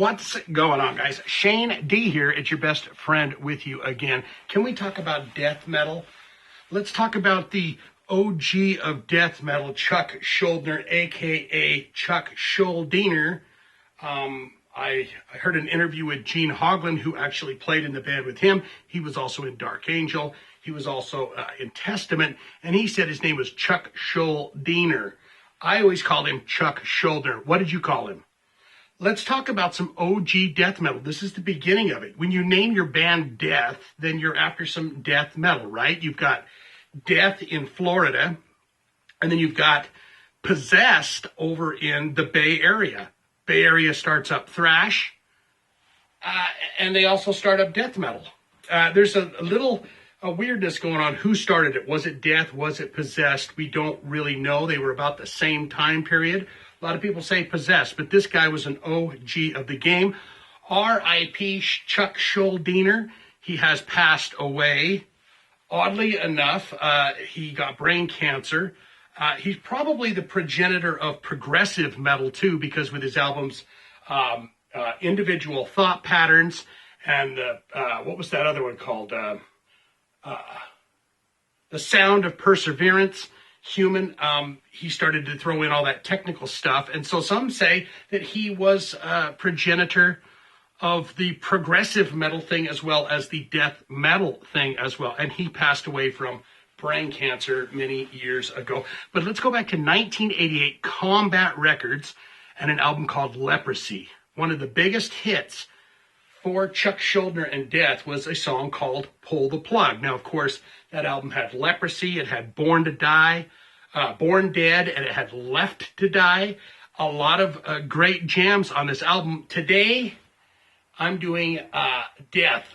What's going on, guys? Shane D here. It's your best friend with you again. Can we talk about death metal? Let's talk about the OG of death metal, Chuck Shuldiner, aka Chuck Shuldiner. I heard an interview with Gene Hoglan, who actually played in the band with him. He was also in Dark Angel. He was also in Testament, and he said his name was Chuck Shuldiner. I always called him Chuck Shuldiner. What did you call him? Let's talk about some OG death metal. This is the beginning of it. When you name your band Death, then you're after some death metal, right? You've got Death in Florida, and then you've got Possessed over in the Bay Area. Bay Area starts up thrash, and they also start up death metal. There's a little weirdness going on. Who started it? Was it Death? Was it Possessed? We don't really know. They were about the same time period. A lot of people say Possessed, but this guy was an OG of the game. R.I.P. Chuck Shuldiner. He has passed away. Oddly enough, he got brain cancer. He's probably the progenitor of progressive metal, too, because with his albums, Individual Thought Patterns, and what was that other one called? The Sound of Perseverance. Human, he started to throw in all that technical stuff. And so some say that he was a progenitor of the progressive metal thing as well as the death metal thing as well. And he passed away from brain cancer many years ago. But let's go back to 1988, Combat Records, and an album called Leprosy. One of the biggest hits for Chuck Shuldiner and Death was a song called Pull the Plug. Now, of course, that album had Leprosy, it had Born to Die, Born Dead, and it had Left to Die. A lot of great jams on this album. Today, I'm doing Death,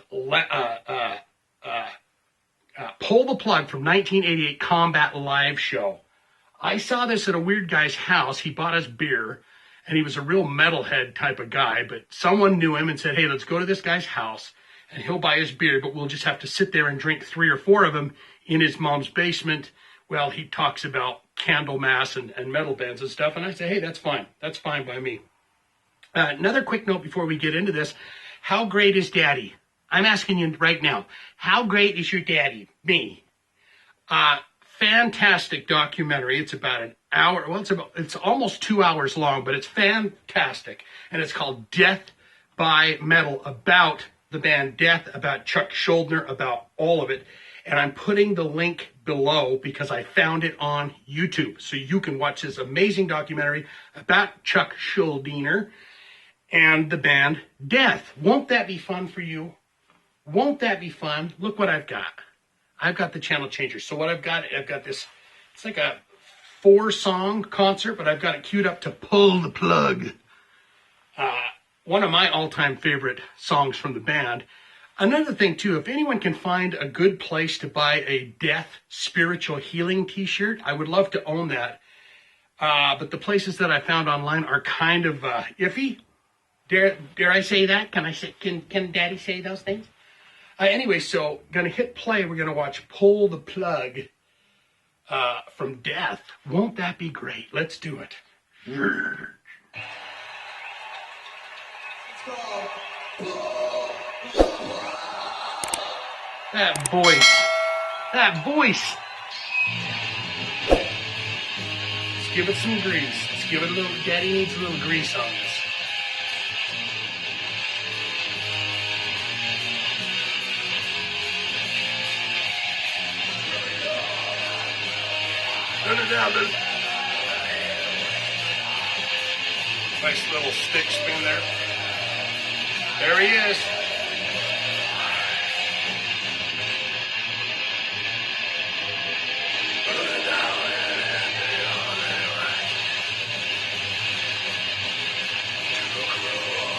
Pull the Plug from 1988 Combat Live Show. I saw this at a weird guy's house. He bought us beer, and he was a real metalhead type of guy, but someone knew him and said, hey, let's go to this guy's house, and he'll buy his beer, but we'll just have to sit there and drink 3 or 4 of them in his mom's basement. Well, he talks about Candlemass and metal bands and stuff, and I say, hey, that's fine. That's fine by me. Another quick note before we get into this. How great is Daddy? I'm asking you right now, how great is your daddy? Me. Fantastic documentary. It's about an hour. Well, it's almost 2 hours long, but it's fantastic. And it's called Death by Metal, about the band Death, about Chuck Shuldiner, about all of it. And I'm putting the link below because I found it on YouTube. So you can watch this amazing documentary about Chuck Shuldiner and the band Death. Won't that be fun for you? Won't that be fun? Look what I've got. I've got the channel changer. So what I've got this, it's like a 4-song concert, but I've got it queued up to Pull the Plug. One of my all-time favorite songs from the band. Another thing, too, if anyone can find a good place to buy a Death Spiritual Healing t-shirt, I would love to own that. But the places that I found online are kind of iffy. Dare I say that? Can Daddy say those things? Anyway, so gonna hit play. We're gonna watch Pull the Plug from Death. Won't that be great? Let's do it. That voice. That voice. Let's give it some grease. Let's give it a little, Daddy needs a little grease on this. Turn it down, dude. Nice little stick spin there. There he is.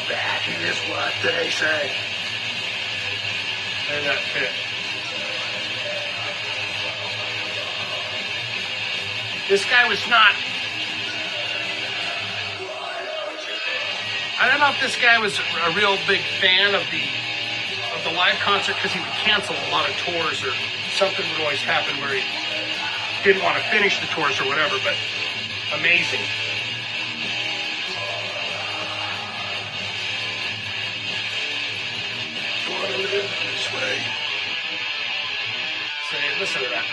That is what they say. And that fit. This guy was not. I don't know if this guy was a real big fan of the live concert because he would cancel a lot of tours or something would always happen where he didn't want to finish the tours or whatever, but amazing. want to live this way. So listen to that.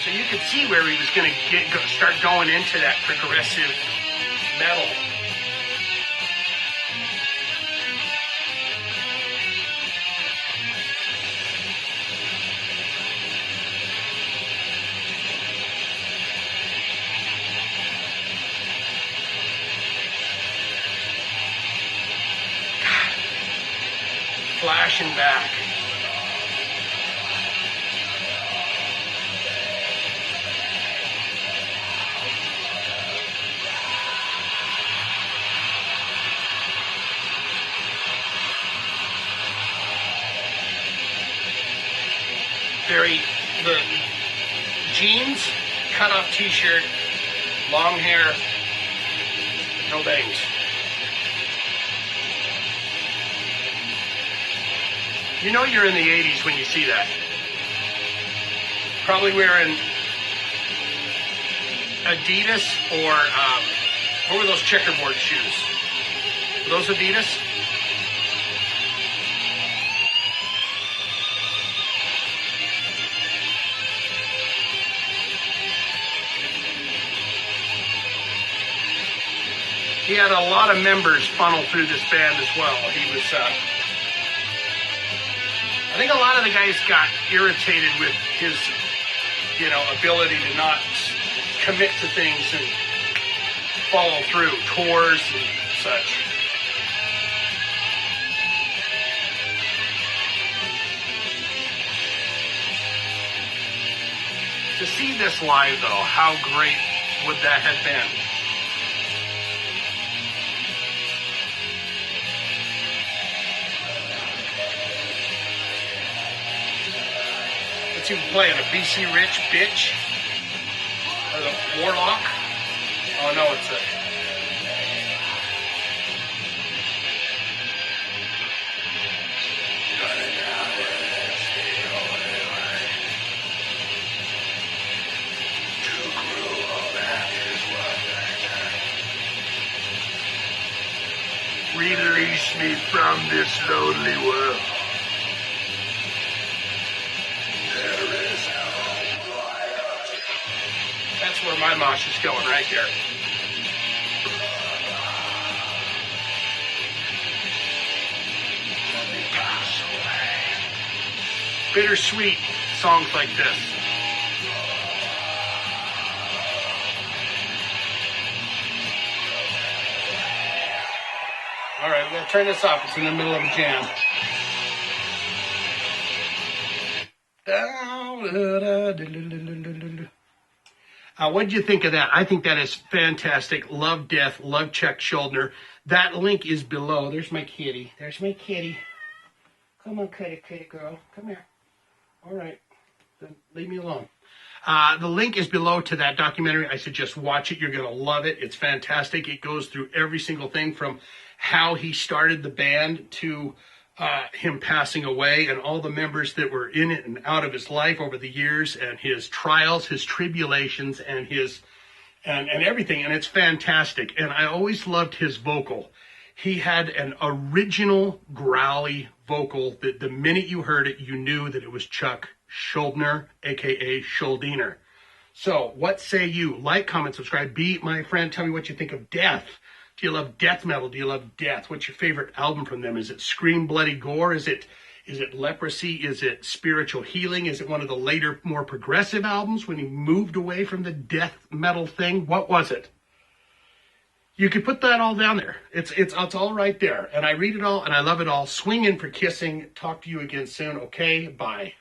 So you could see where he was going to start going into that progressive metal. Flashing back. The jeans, cut off t-shirt, long hair, no bangs. You know you're in the 80s when you see that. Probably wearing Adidas or what were those checkerboard shoes? Were those Adidas? He had a lot of members funnel through this band as well. He was, I think a lot of the guys got irritated with his, ability to not commit to things and follow through, tours and such. To see this live, though, how great would that have been? What's he playing? A BC Rich bitch? Or the Warlock? Oh no, it's a... Release me from this lonely world. That's where my mosh is going, right there. Bittersweet songs like this. All right, we're going to turn this off. It's in the middle of a jam. What did you think of that? I think that is fantastic. Love Death. Love Chuck Shuldiner. That link is below. There's my kitty. There's my kitty. Come on, kitty girl. Come here. All right. Then leave me alone. The link is below to that documentary. I suggest watch it. You're going to love it. It's fantastic. It goes through every single thing from how he started the band to him passing away and all the members that were in it and out of his life over the years and his trials, his tribulations, and his and everything. And it's fantastic. And I always loved his vocal. He had an original growly vocal that the minute you heard it, you knew that it was Chuck Shuldiner, aka Shuldiner. So what say you? Like, comment, subscribe. Be my friend. Tell me what you think of Death. Do you love death metal? Do you love Death? What's your favorite album from them? Is it Scream Bloody Gore? Is it Leprosy? Is it Spiritual Healing? Is it one of the later, more progressive albums when he moved away from the death metal thing? What was it? You could put that all down there. It's all right there. And I read it all and I love it all. Swing in for kissing. Talk to you again soon. Okay, bye.